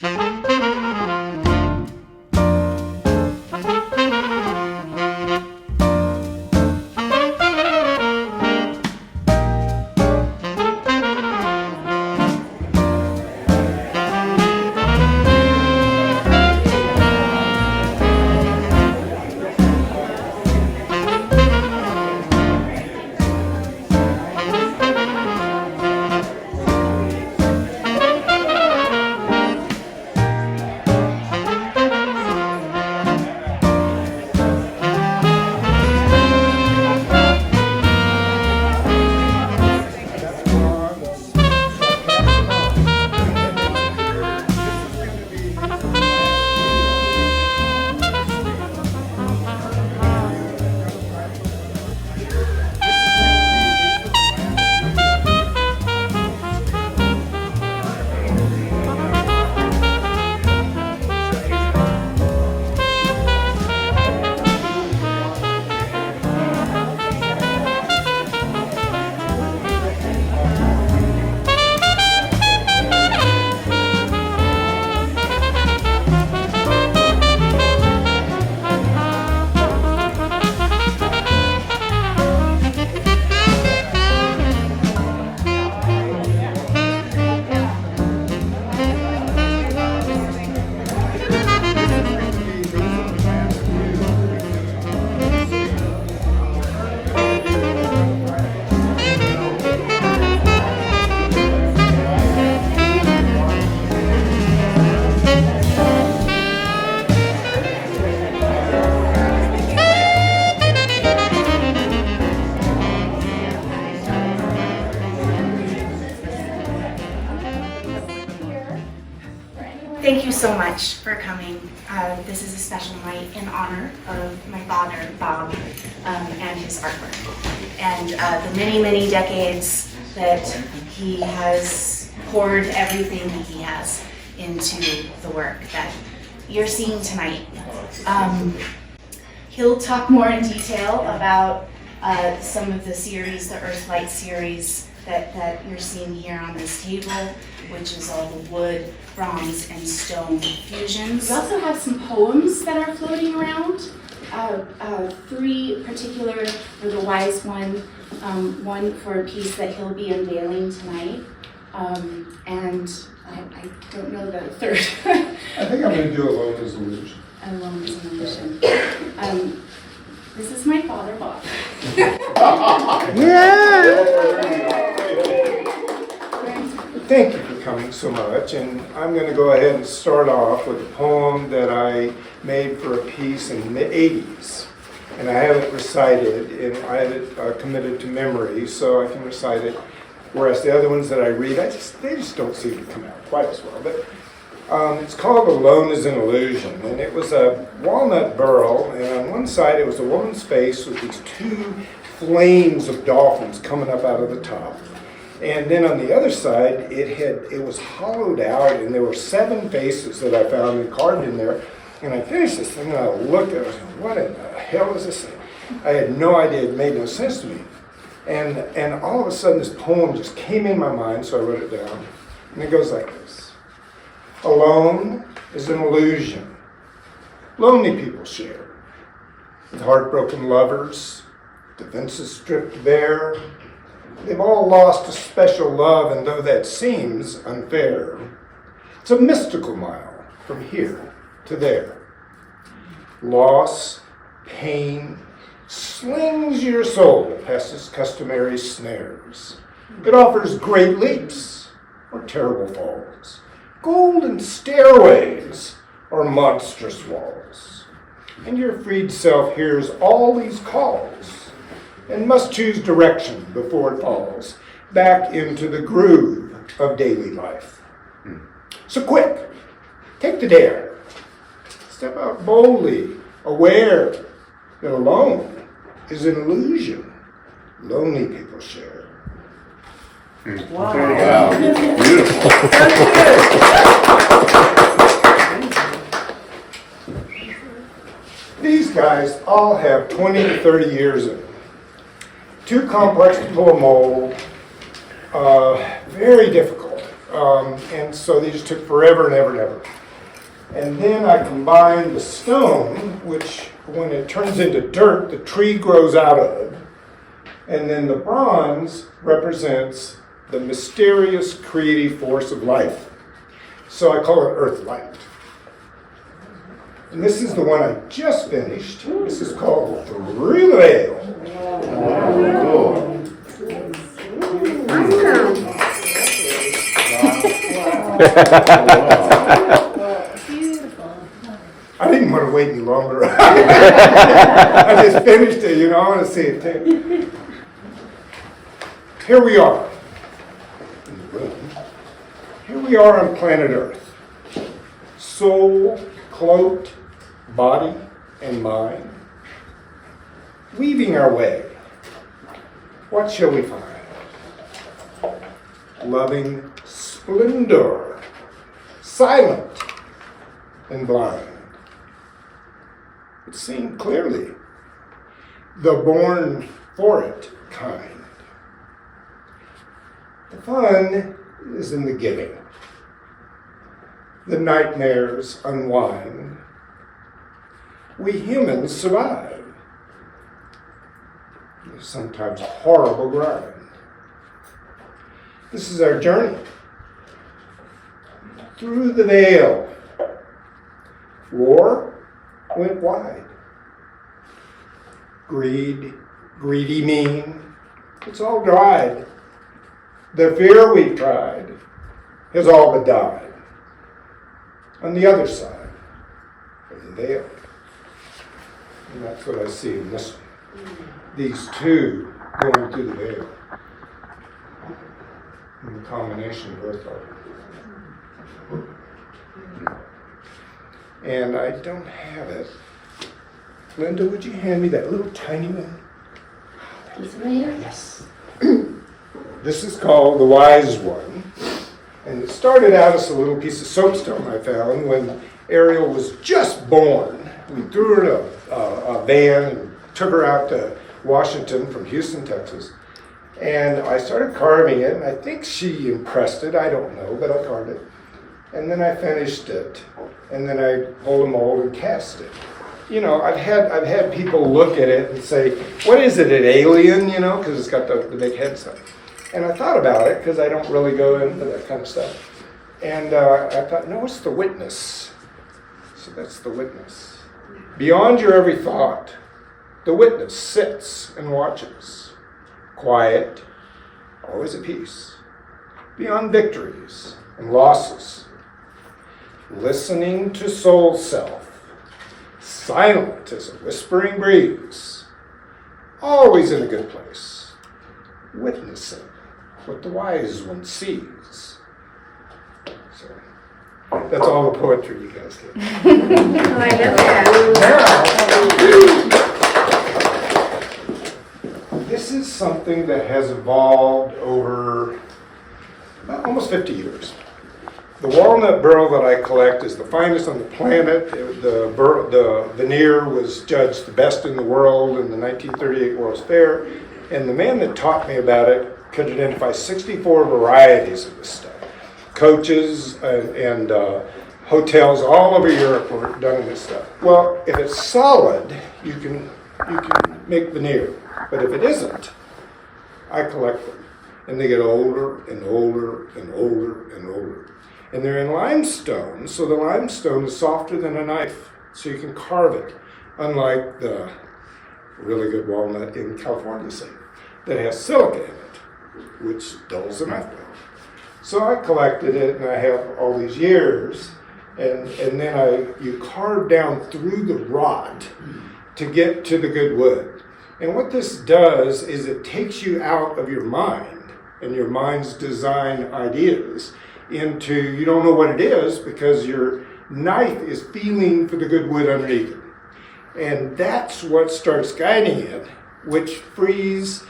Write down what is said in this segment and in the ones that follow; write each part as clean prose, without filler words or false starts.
Thank you so much for coming. This is a special night in honor of my father, Bob, and his artwork. And the many, many decades that he has poured everything that he has into the work that you're seeing tonight. He'll talk more in detail about some of the series, the Earthlight series that you're seeing here on this table, which is all the wood, bronze, and stone fusions. We also have some poems that are floating around. Three particular for the wise one for a piece that he'll be unveiling tonight, and I don't know the third. I think I'm going to do Alone as an Illusion. Alone as an Illusion. This is my father, Bob. Thank you for coming so much, and I'm going to go ahead and start off with a poem that I made for a piece in the 80s. And I have it recited, and I have it committed to memory, so I can recite it. Whereas the other ones that I read, they just don't seem to come out quite as well. But it's called Alone as an Illusion, and it was a walnut burl, and on one side it was a woman's face with these two flames of dolphins coming up out of the top. And then on the other side, it was hollowed out, and there were 7 faces that I found and carved in there. And I finished this thing, and I looked at it, and I said, what in the hell is this thing? I had no idea, it made no sense to me. And all of a sudden, this poem just came in my mind, so I wrote it down. And it goes like this. Alone is an illusion. Lonely people share. With heartbroken lovers, defenses stripped bare. They've all lost a special love, and though that seems unfair, it's a mystical mile from here to there. Loss, pain, slings your soul past its customary snares. It offers great leaps or terrible falls, golden stairways or monstrous walls. And your freed self hears all these calls and must choose direction before it falls back into the groove of daily life. So quick, take the dare. Step out boldly, aware that alone is an illusion lonely people share. Wow. Wow. Beautiful. These guys all have 20 to 30 years in them. Too complex to pull a mold, very difficult, And so they just took forever and ever and ever. And then I combined the stone, which when it turns into dirt, the tree grows out of. And then the bronze represents the mysterious creative force of life. So I call it Earthlight. And this is the one I just finished. This is called Through the Veil. I didn't want to wait any longer. I just finished it, you know, I want to see it too. Here we are in the room. Here we are on planet Earth. Soul, cloaked, body, and mind. Weaving our way. What shall we find? Loving splendor. Silent and blind. But seen clearly. The born for it kind. The fun is in the giving. The nightmares unwind. We humans survive. The sometimes horrible grind. This is our journey. Through the veil. War went wide. Greed, greedy mean, it's all dried. The fear we've tried has all but died. On the other side of the veil. And that's what I see in this one. These two going through the veil. And the combination of Earthlight. And I don't have it. Linda, would you hand me that little tiny one? This one here? Yes. This is called the Wise One. And it started out as a little piece of soapstone I found when Ariel was just born. We threw her in a van and took her out to Washington from Houston, Texas. And I started carving it, and I think she impressed it. I don't know, but I carved it. And then I finished it. And then I pulled a mold and cast it. You know, I've had people look at it and say, what is it, an alien, you know, because it's got the big head stuff. And I thought about it, because I don't really go into that kind of stuff. And I thought, no, it's the witness. So that's the witness. Beyond your every thought, the witness sits and watches. Quiet, always at peace. Beyond victories and losses. Listening to soul self. Silent as a whispering breeze. Always in a good place. Witnessing what the wise one sees. So, that's all the poetry you guys get. Oh, I love that. This is something that has evolved over almost 50 years. The walnut burl that I collect is the finest on the planet. The veneer was judged the best in the world in the 1938 World's Fair. And the man that taught me about it could identify 64 varieties of this stuff. Coaches and hotels all over Europe were done in this stuff. Well, if it's solid, you can make veneer. But if it isn't, I collect them. And they get older and older and older and older. And they're in limestone, so the limestone is softer than a knife, so you can carve it, unlike the really good walnut in California, say, that has silica in it, which dulls the knife blade. So I collected it, and I have all these years, and then you carve down through the rot to get to the good wood. And what this does is it takes you out of your mind and your mind's design ideas into, you don't know what it is because your knife is feeling for the good wood underneath it. And that's what starts guiding it, which frees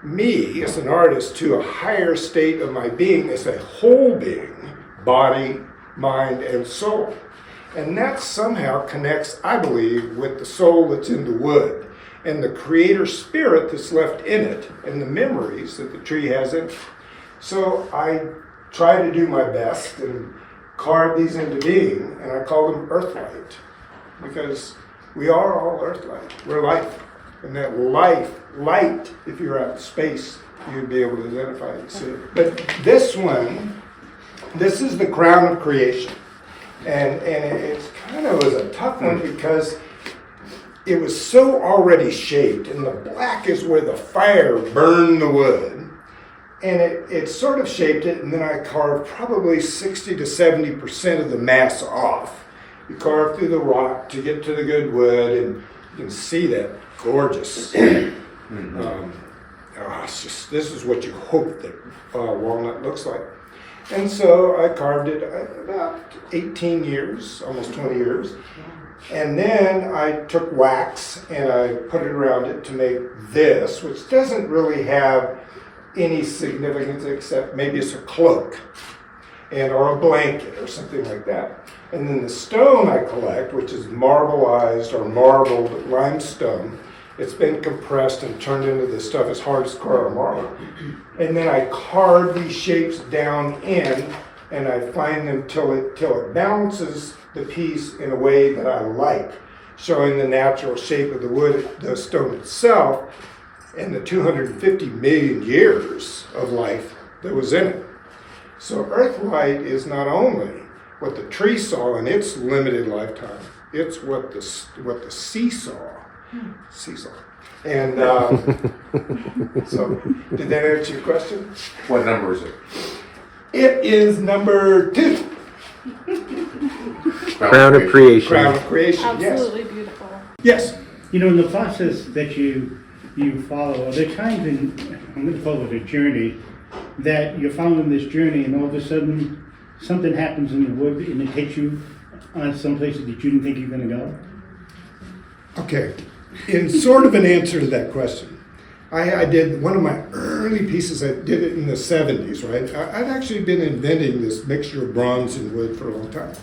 me as an artist to a higher state of my being as a whole being, body, mind, and soul. And that somehow connects, I believe, with the soul that's in the wood and the creator spirit that's left in it and the memories that the tree has in it. So I try to do my best and carve these into being, and I call them Earthlight, because we are all Earthlight. We're life. And that light, if you're out in space, you'd be able to identify it and see it. But this one, this is the crown of creation. And it's kind of was a tough one because it was so already shaped, and the black is where the fire burned the wood. And it sort of shaped it, and then I carved probably 60 to 70% of the mass off. You carve through the rock to get to the good wood, and you can see that gorgeous. It's just, this is what you hope that walnut looks like. And so I carved it about 18 years, almost 20 years. And then I took wax and I put it around it to make this, which doesn't really have any significance except maybe it's a cloak or a blanket or something like that. And then the stone I collect, which is marbleized or marbled limestone, it's been compressed and turned into this stuff as hard as Carrara marble. And then I carve these shapes down in, and I find them till it balances the piece in a way that I like, showing the natural shape of the wood, the stone itself, and the 250 million years of life that was in it. So Earthlight is not only what the tree saw in its limited lifetime, it's what the sea saw. And so, did that answer your question? What number is it? It is number 2. Crown of creation. Crown of creation, Absolutely beautiful. yes. You know, in the process that you follow, are there times in, I'm going to call it a journey, that you're following this journey and all of a sudden something happens in the wood and it takes you on some places that you didn't think you were going to go? Okay, in sort of an answer to that question, I did one of my early pieces, I did it in the 70s, right? I've actually been inventing this mixture of bronze and wood for a long time.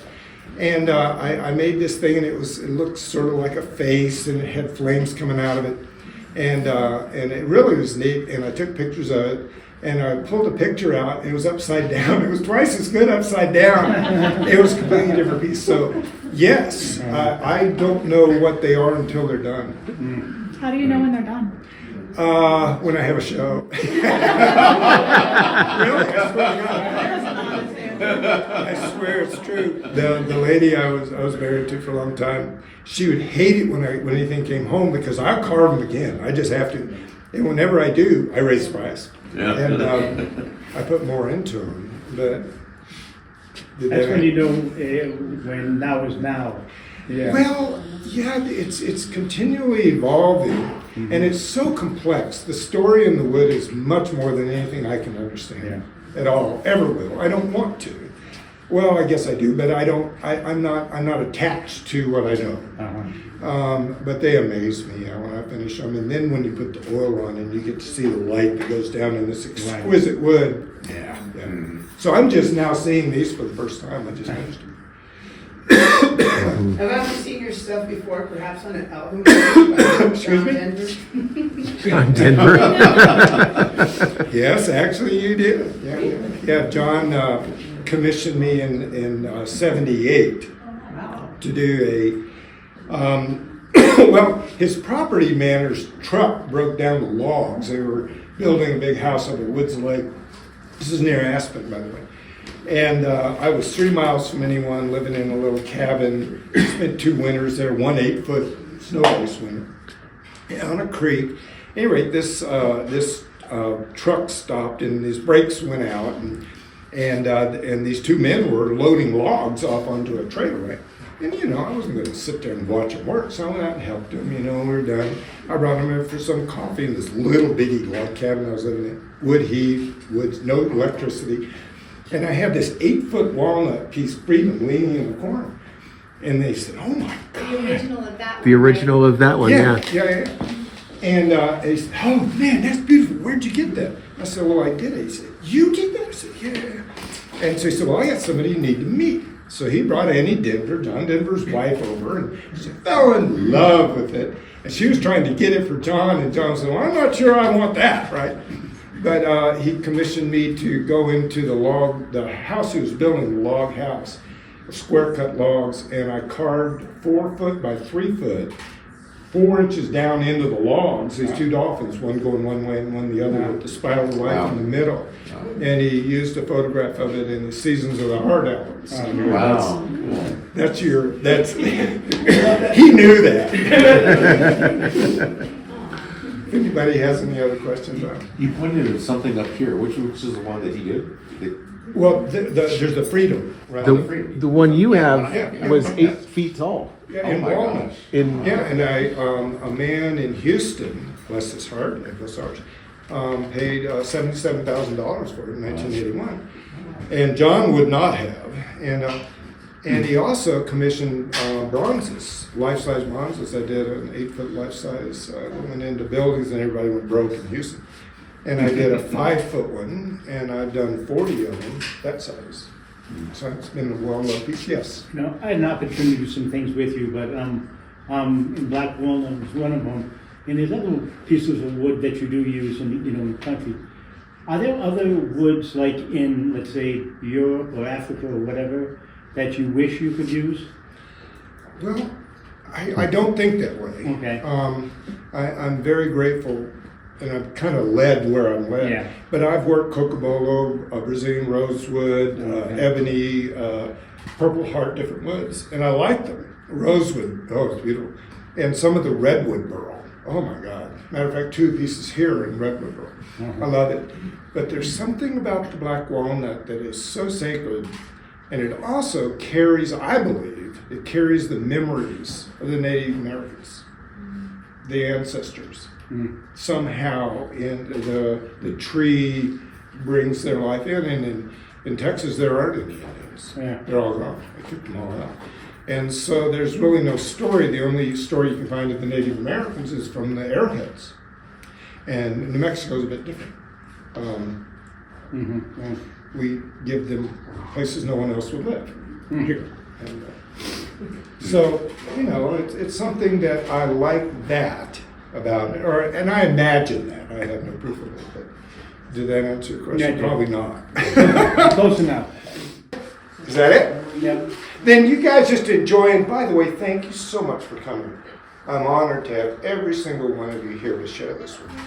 And I made this thing, and it looked sort of like a face, and it had flames coming out of it. And it really was neat, and I took pictures of it, and I pulled a picture out, and it was upside down. It was twice as good upside down. It was a completely different piece. So, yes, I don't know what they are until they're done. How do you know when they're done? When I have a show. Really? I swear it's true. The lady I was married to for a long time, she would hate it when anything came home because I carve them again. I just have to. And whenever I do, I raise the price. Yeah. And I put more into them. But That's when you know when now is now. Yeah. Well, yeah, it's continually evolving, and it's so complex. The story in the wood is much more than anything I can understand at all, ever will. I don't want to. Well, I guess I do, but I don't. I'm not attached to what I know. But they amaze me when I finish them, and then when you put the oil on and you get to see the light that goes down in this exquisite wood. Yeah. So I'm just now seeing these for the first time. I just finished them. Have I ever seen your stuff before, perhaps on an album? Excuse me? John Denver. Yes, actually you did. Yeah. John commissioned me in 78 to do well, his property manager's truck broke down the logs. They were building a big house up at Woods Lake. This is near Aspen, by the way. And I was 3 miles from anyone, living in a little cabin. Spent 2 winters there, one 8-foot snow-based winter on a creek. At any rate, this truck stopped and his brakes went out, and these 2 men were loading logs off onto a trailer, right? And I wasn't going to sit there and watch them work, so I went out and helped them. When we were done, I brought them in for some coffee in this little bitty log cabin I was living in. Wood heat, no electricity. And I had this 8-foot walnut piece freedom leaning in the corner. And they said, "Oh my God." The original of that one. The original of that one, yeah. Yeah. And they said, "Oh man, that's beautiful. Where'd you get that?" I said, "Well, I did it." He said, "You did that?" I said, "Yeah." And so he said, "Well, I got somebody you need to meet." So he brought Annie Denver, John Denver's wife, over, and she fell in love with it. And she was trying to get it for John, and John said, "Well, I'm not sure I want that," right? But he commissioned me to go into the house he was building, the log house, square cut logs, and I carved 4 foot by 3 foot, 4 inches down into the logs, these two dolphins, one going one way and one the other, with the spiral light in the middle. And he used a photograph of it in the Seasons of the Heart albums. Wow. That's he knew that. If anybody has any other questions on it. You pointed at something up here. Which is the one that he did? Well, there's the Freedom, right? The one you have Yeah. was 8 feet tall. Yeah, in Oh my walnut. gosh. Yeah, and a man in Houston, bless his heart, bless ours, paid $77,000 for it in 1981. And John would not have. And he also commissioned bronzes, life-size bronzes. I did an 8-foot life-size. Went into buildings and everybody went broke in Houston. And I did a 5-foot one, and I've done 40 of them that size. So it's been a well-loved piece. Yes. No, I had an opportunity to do some things with you, but black walnut was one of them. And there's other pieces of wood that you do use in the country. Are there other woods like in, let's say, Europe or Africa or whatever that you wish you could use? Well, I don't think that way. Okay. I'm very grateful, and I'm kind of led where I'm led. Yeah. But I've worked cocobolo, Brazilian rosewood, ebony, purple heart, different woods, and I like them. Rosewood, oh, it's beautiful. And some of the redwood burl, oh my God. Matter of fact, 2 pieces here in redwood burl. I love it. But there's something about the black walnut that is so sacred, and it also carries, I believe, it carries the memories of the Native Americans, the ancestors. Somehow the tree brings their life in, and in Texas there aren't any Indians. Yeah. They're all gone. They kicked them all out. And so there's really no story. The only story you can find of the Native Americans is from the airheads. And New Mexico's a bit different. We give them places no one else would live here. And, so, it's something that I like that about it, and I imagine that. I have no proof of it, but did that answer your question? Yeah, it did. Probably not. Close enough. Is that it? Yeah. Then you guys just enjoy, and by the way, thank you so much for coming. I'm honored to have every single one of you here to share this with me.